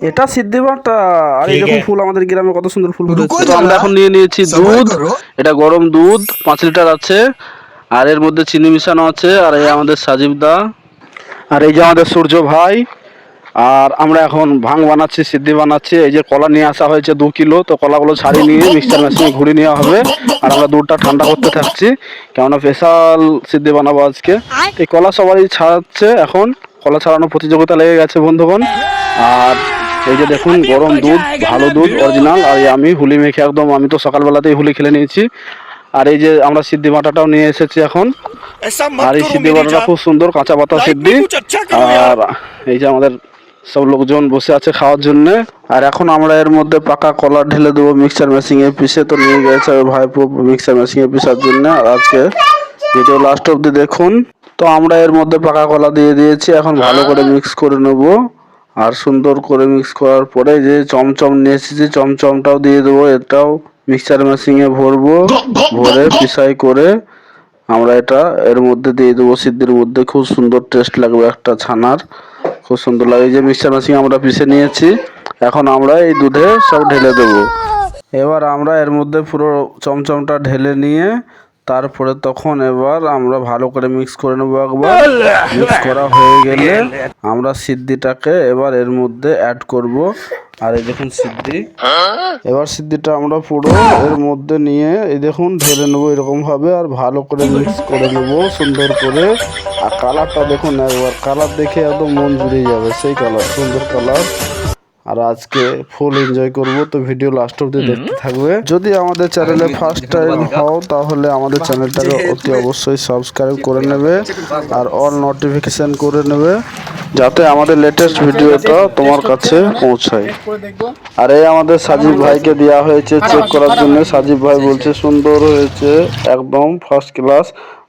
এটা সিদ্ধি বাটা। আর এই ঠিক দেখুন আছে। ফুল, আমাদের গ্রামে কত সুন্দর ফুল রুকো ফুটেছে। তো যারা, আমরা এখন নিয়ে নিয়েছি সবাই দুধ। করো। এটা গরম দুধ 5 লিটার আছে, আর এর মধ্যে চিনি মিশানো আছে। আর এই আমাদের সাজিব দা, আর এই যে আমাদের সূর্য ভাই। আর আমরা এখন ভাং বানাচ্ছি, সিদ্ধি বানাচ্ছি। এই যে কলা নিয়ে আসা হয়েছে 2 কিলো, তো কলাগুলো ছাড়িয়ে নিয়ে মিক্সচার মেশিনে ঘুরিয়ে নেওয়া হবে। আর আমরা দুধটা ঠান্ডা করতে থাকছি, কেননা স্পেশাল সিদ্ধি বানাবো আজকে। এই কলা সবাই ছাড়াচ্ছে এখন, কলা ছাড়ানো প্রতিযোগিতা লেগে গেছে বন্ধুগণ। আর এই যে দেখুন গরম দুধ, ভালো দুধ অরিজিনাল। আর এই আমি হুলি মেখে একদম, আমি তো সকালবেলাতেই হুলি খেলে নিয়েছি। আর এই যে আমরা সিদ্ধি বাটাটাও নিয়ে এসেছি এখন। ऐसा मत আর এই करो সিদ্ধি मेरी বাটাটা जान, খুব সুন্দর, কাঁচা পাতা लाइफ সিদ্ধি। में कुछ अच्छा करो यार। আর এই যে আমাদের সব লোকজন বসে আছে খাওয়ার জন্য। আর এখন আমরা এর মধ্যে পাকা কলা ঢেলে দেবো মিক্সচার মেশিনে পিষে। তো নিয়ে গেছে ভাইপো মিক্সচার মেশিনে পিষার জন্য। আর আজকে ভিডিও লাস্ট অব্দি দেখুন। তো আমরা এর মধ্যে পাকা কলা দিয়ে দিয়েছি, এখন ভালো করে মিক্স করে নেব। আর সুন্দর করে মিক্স করার পরে যে চমচম নিয়ে এসেছি, চমচমটাও দিয়ে দেবো। এটাও মিক্সচার মেশিনে ভরবো, ভরে পিসাই করে আমরা এটা এর মধ্যে দিয়ে দেবো সিদ্ধির মধ্যে। খুব সুন্দর টেস্ট লাগবে একটা ছানার, খুব সুন্দর লাগে। এই যে মিক্সচার মেশিন আমরা পিষে নিয়েছি, এখন আমরা এই দুধে সব ঢেলে দেবো। এবার আমরা এর মধ্যে পুরো চমচমটা ঢেলে নিয়ে তারপরে তখন এবার আমরা ভালো করে মিক্স করে নেবো। একবার মিক্স করা হয়ে গেলে আমরা সিদ্ধিটাকে এবার এর মধ্যে অ্যাড করব। আর এই দেখুন সিদ্ধি, এবার সিদ্ধিটা আমরা পুরো এর মধ্যে নিয়ে এই দেখুন ঢেলে নেবো এরকম ভাবে। আর ভালো করে মিক্স করে নেবো সুন্দর করে। আর কালারটা দেখুন একবার, কালার দেখে একদম মন জুড়িয়ে যাবে, সেই কালার, সুন্দর কালার। আর আজকে ফুল এনজয় করব। তো ভিডিও লাস্ট অবধি দেখতে থাকবে। যদি আমাদের চ্যানেলে ফার্স্ট টাইম হও তাহলে আমাদের চ্যানেলটাকে অতি অবশ্যই সাবস্ক্রাইব করে নেবে আর অল নোটিফিকেশন করে নেবে, যাতে আমাদের লেটেস্ট ভিডিওটা তোমার কাছে পৌঁছায়। আর এই আমাদের সাজিব ভাইকে দেওয়া হয়েছে চেক করার জন্য। সাজিব ভাই বলছে সুন্দর হয়েছে, একদম ফার্স্ট ক্লাস।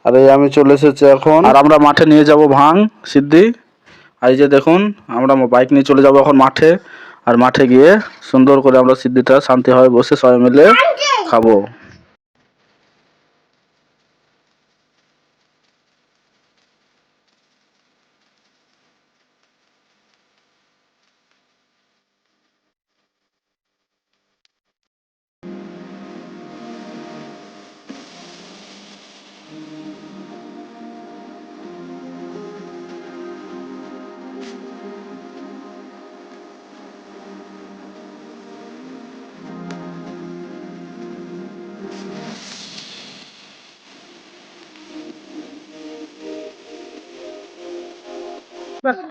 আর এই আমি চলে এসেছি এখন। আর আমরা মাঠে নিয়ে যাব ভাং সিদ্ধি। আর এই যে দেখুন আমরা বাইক নিয়ে চলে যাব এখন মাঠে। আর মাঠে গিয়ে সুন্দর করে আমরা সিদ্ধিটা শান্তিভাবে বসে সবাই মিলে খাবো।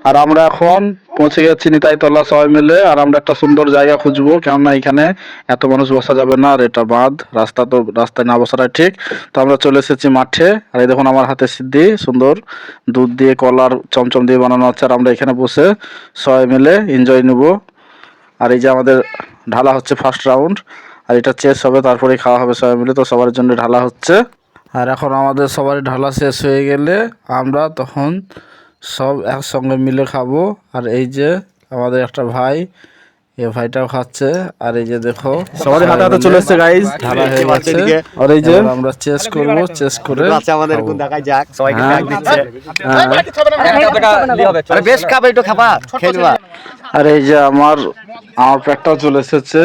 আর আমরা এখন পৌঁছে গেছি নিতাইতলা সবাই মিলে। আর আমরা একটা সুন্দর জায়গা খুঁজবো, কেননা এখানে এত মানুষ বসা যাবে না। আর এটা বাঁধ, রাস্তা তো রাস্তায় না বসাটাই ঠিক। তো আমরা চলে এসেছি মাঠে। আর এই দেখুন আমার হাতে সিদ্ধি সুন্দর দুধ দিয়ে কলার চমচম দিয়ে বানানো হচ্ছে। আর আমরা এখানে বসে সবাই মিলে এনজয় নেব। আর এই যে আমাদের ঢালা হচ্ছে ফার্স্ট রাউন্ড, আর এটা চেস হবে, তারপরে খাওয়া হবে সবাই মিলে। তো সবার জন্য ঢালা হচ্ছে। আর এখন আমাদের সবারই ঢালা শেষ হয়ে গেলে আমরা তখন সব একসঙ্গে মিলে খাবো। আর এই যে আমাদের একটা ভাই, এই ভাইটাও খাচ্ছে। আর এই যে দেখো সবারই হাতে হাতে চলে এসেছে গাইস, ঢালা হয়ে গেছে। আর এই যে আমরা চেস করব, চেস করে আমাদের কোন দেখাই যাক, সবাইকে হ্যাঁ। ডাক দিচ্ছে। হ্যাঁ। আরে বেশ খাবে, একটু খাবা, খেলবা। আর এই যে আমার প্যাকটাও চলে এসেছে,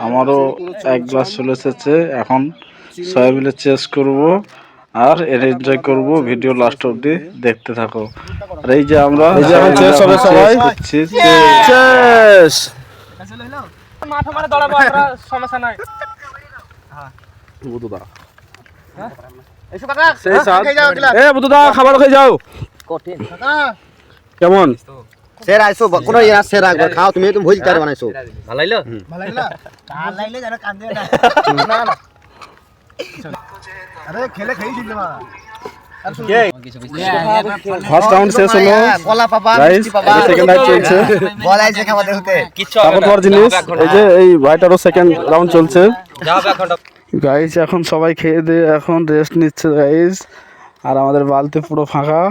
আমারও 1 গ্লাস চলে এসেছে। এখন সবাই মিলে চেস করব আর এনজয় করব। ভিডিও লাস্ট অবধি দেখতে থাকো। আর এই যে আমরা এখন চেস হবে, সবাই চেস। মাথা মারা দৌড়াবো আমরা, সমস্যা নাই। বুদুদা এসো কাকা, সেই সাথ খেয়ে যাও গ্লাস। এ বুদুদা খাবার খেয়ে যাও। কঠিন কেমন স্যার আইসো, কোনো ইয়া স্যার একবার খাও, তুমি তো ভুল তার বানাইছো। ভালো লাগলো? কাল লাইলে যেন কান্দে না। না না আরে খেলে খেয়ে দিলে মা। ফার্স্ট রাউন্ড শেষ হলো কলা পাপা, গাইস। মিষ্টি পাপা, সেকেন্ড রাউন্ড চলছে। বলাইছে খাবারের হতে। তারপর জিনিস এই যে এই ভাইটারও সেকেন্ড রাউন্ড চলছে। যাও এখন গাইস এখন সবাই খেয়ে দিয়ে এখন রেস্ট নিচ্ছে গাইস। আর আমাদের বালতি পুরো ফাঁকা।